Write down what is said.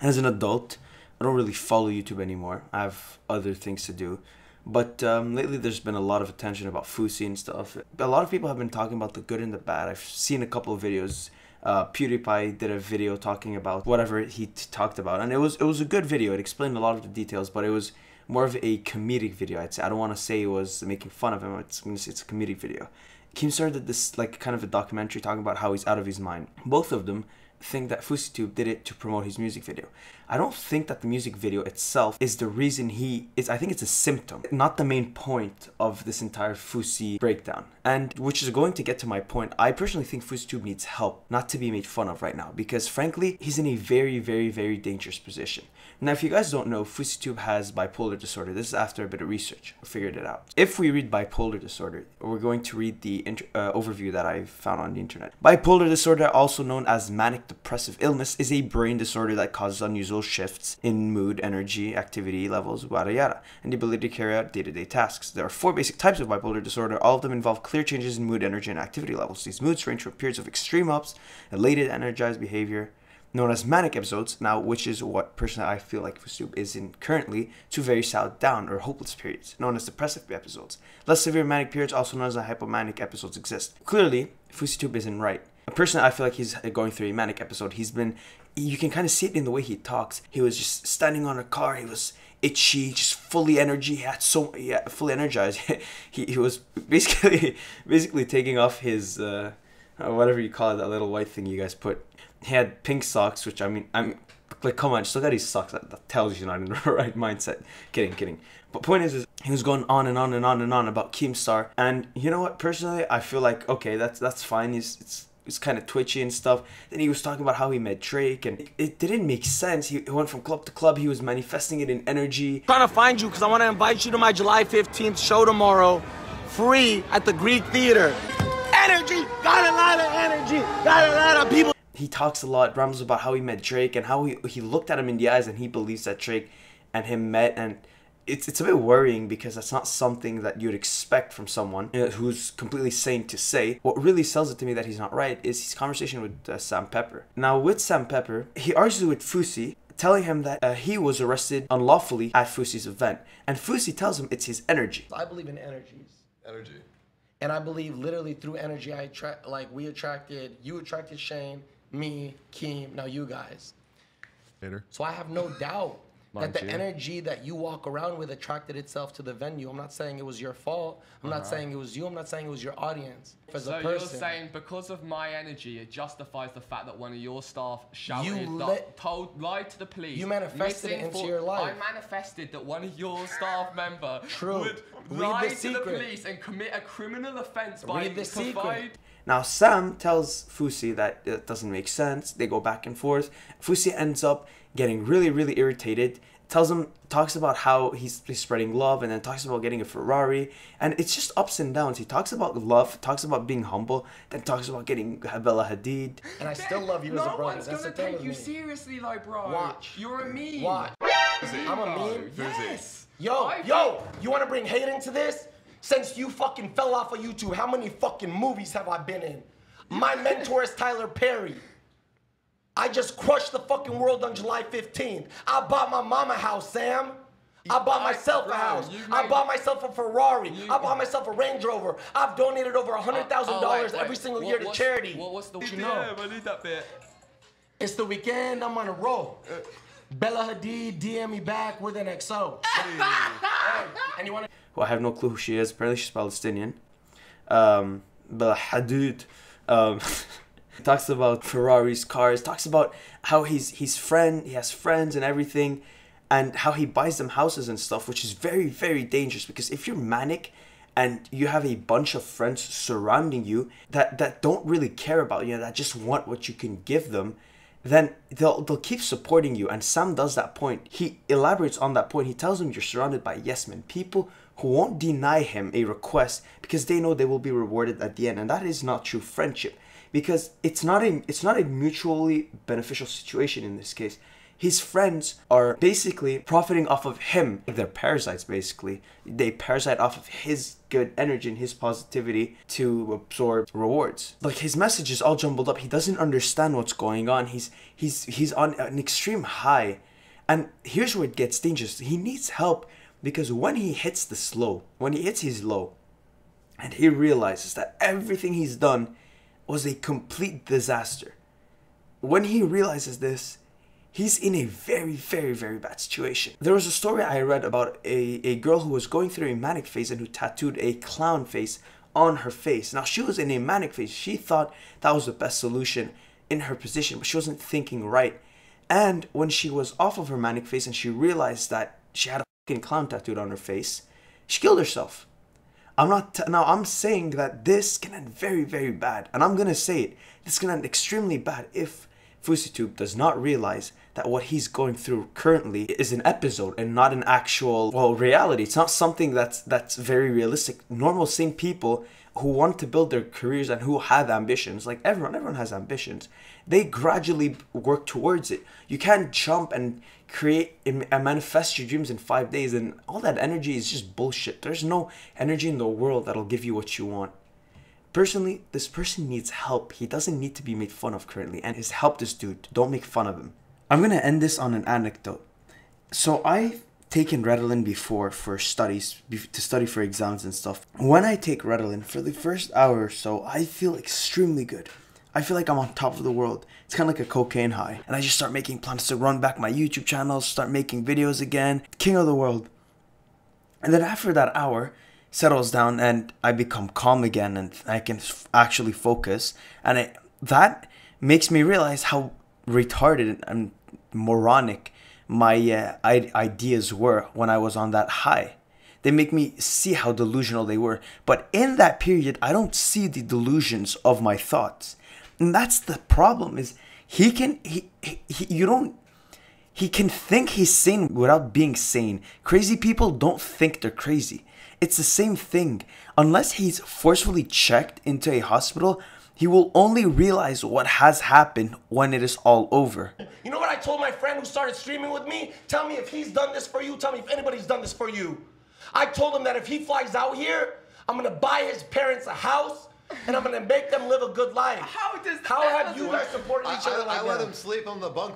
As an adult, I don't really follow YouTube anymore. I have other things to do. But lately there's been a lot of attention about Fousey and stuff. A lot of people have been talking about the good and the bad. I've seen a couple of videos. Pewdiepie did a video talking about whatever he talked about. And it was a good video. It explained a lot of the details, but it was more of a comedic video, I'd say. I don't want to say it was making fun of him. It's a comedic video. Keemstars did this like kind of a documentary talking about how he's out of his mind. Both of them think that Fouseytube did it to promote his music video. I don't think that the music video itself is the reason he is. I think it's a symptom, not the main point of this entire Fousey breakdown. And which is going to get to my point. I personally think Fouseytube needs help, not to be made fun of right now, because frankly, he's in a very, very, very dangerous position. Now, if you guys don't know, Fouseytube has bipolar disorder. This is after a bit of research. I figured it out. If we read bipolar disorder, we're going to read the overview that I found on the internet. Bipolar disorder, also known as manic depressive illness, is a brain disorder that causes unusual shifts in mood, energy, activity levels, yada yada, and the ability to carry out day-to-day tasks. There are 4 basic types of bipolar disorder. All of them involve clear changes in mood, energy, and activity levels. These moods range from periods of extreme ups, elated, energized behavior, known as manic episodes, now which is what personally I feel like Fouseytube is in currently, to very sad down or hopeless periods, known as depressive episodes. Less severe manic periods, also known as hypomanic episodes, exist. Clearly, Fouseytube isn't right. Personally, I feel like he's going through a manic episode. You can kind of see it in the way he talks. He was just standing on a car, he was itchy, just fully energy, fully energized. he was basically taking off his whatever you call it, that little white thing you guys put. He had pink socks, which I'm like, come on, just look at his socks. That tells you you're not in the right mindset. Kidding. But point is he was going on and on and on and on about Keemstar, and you know what? Personally, I feel like okay, that's fine. It's kind of twitchy and stuff. Then he was talking about how he met Drake, and it didn't make sense. He went from club to club. He was manifesting it in energy. I'm trying to find you because I want to invite you to my July 15th show tomorrow, free at the Greek Theater. Energy, got a lot of energy, got a lot of people. He talks a lot, rambles about how he met Drake and how he looked at him in the eyes and he believes that Drake and him met, and it's a bit worrying because that's not something that you'd expect from someone who's completely sane to say. What really sells it to me that he's not right is his conversation with Sam Pepper. Now with Sam Pepper, he argues with Fousey, telling him that he was arrested unlawfully at Fousey's event, and Fousey tells him it's his energy. I believe in energies. Energy. And I believe literally through energy, you attracted Shane, me, Keem, now you guys. Later. So I have no doubt that the energy that you walk around with attracted itself to the venue. I'm not saying it was your fault. I'm not saying it was you. I'm not saying it was your audience. As a person, you're saying because of my energy, it justifies the fact that one of your staff shouted, lied to the police. You manifested it into your life. I manifested that one of your staff member would Read lie the to the police and commit a criminal offense by Read the secret. Now Sam tells Fousey that it doesn't make sense. They go back and forth. Fousey ends up getting really, really irritated. Talks about how he's spreading love, and then talks about getting a Ferrari, and it's just ups and downs. He talks about love, talks about being humble, then talks about getting Bella Hadid. And I still love you as a brother. No one's gonna take you seriously, like, bro. Watch. You're a meme. Watch. I'm a meme. Yes. Yo, you want to bring hate into this? Since you fucking fell off of YouTube, how many fucking movies have I been in? My mentor is Tyler Perry. I just crushed the fucking world on July 15th. I bought my mama a house, Sam. I bought myself a house. I bought myself a Ferrari. I bought myself a Range Rover. I've donated over $100,000 every single year to charity. What's the you know? I need that bit. It's the weekend, I'm on a roll. Bella Hadid DM me back with an XO. And you want to... Well, I have no clue who she is. Apparently she's Palestinian. Bella Hadid. Talks about Ferraris, cars, talks about how he has friends and everything, and how he buys them houses and stuff, which is very, very dangerous, because if you're manic and you have a bunch of friends surrounding you that don't really care about you, that just want what you can give them, then they'll keep supporting you. And Sam does that point. He elaborates on that point. He tells them you're surrounded by yes men, people who won't deny him a request because they know they will be rewarded at the end, and that is not true friendship. Because it's not a mutually beneficial situation in this case. his friends are basically profiting off of him. They're parasites, basically. They parasite off of his good energy and his positivity to absorb rewards. Like, his message is all jumbled up. He doesn't understand what's going on. He's on an extreme high. And here's where it gets dangerous. He needs help because when he hits his low, and he realizes that everything he's done was a complete disaster. When he realizes this, he's in a very, very, very bad situation. There was a story I read about a girl who was going through a manic phase and who tattooed a clown face on her face. Now, she was in a manic phase. She thought that was the best solution in her position, but she wasn't thinking right. And when she was off of her manic phase and she realized that she had a fucking clown tattooed on her face, she killed herself. I'm saying that this can end very, very bad. And I'm going to say it. This can end extremely bad if Fouseytube does not realize that what he's going through currently is an episode and not an actual, well, reality. It's not something that's very realistic. Normal, sane people who want to build their careers and who have ambitions, like everyone has ambitions, they gradually work towards it. You can't jump and create and manifest your dreams in 5 days, and all that energy is just bullshit. There's no energy in the world that'll give you what you want. Personally, this person needs help. He doesn't need to be made fun of currently, and his help this dude. Don't make fun of him. I'm gonna end this on an anecdote. So I've taken Ritalin before for studies, to study for exams and stuff. When I take Ritalin for the first hour or so, I feel extremely good. I feel like I'm on top of the world. It's kind of like a cocaine high. And I just start making plans to run back my YouTube channel, start making videos again. King of the world. And then after that hour settles down and I become calm again and I can actually focus. And that makes me realize how retarded and moronic my ideas were when I was on that high. They make me see how delusional they were. But in that period, I don't see the delusions of my thoughts. And that's the problem, is he can think he's sane without being sane. Crazy people don't think they're crazy. It's the same thing. Unless he's forcefully checked into a hospital, he will only realize what has happened when it is all over. You know what I told my friend who started streaming with me? Tell me if he's done this for you. Tell me if anybody's done this for you. I told him that if he flies out here, I'm gonna buy his parents a house and I'm gonna make them live a good life. How have you guys supported each other like that? I let him sleep on the bunk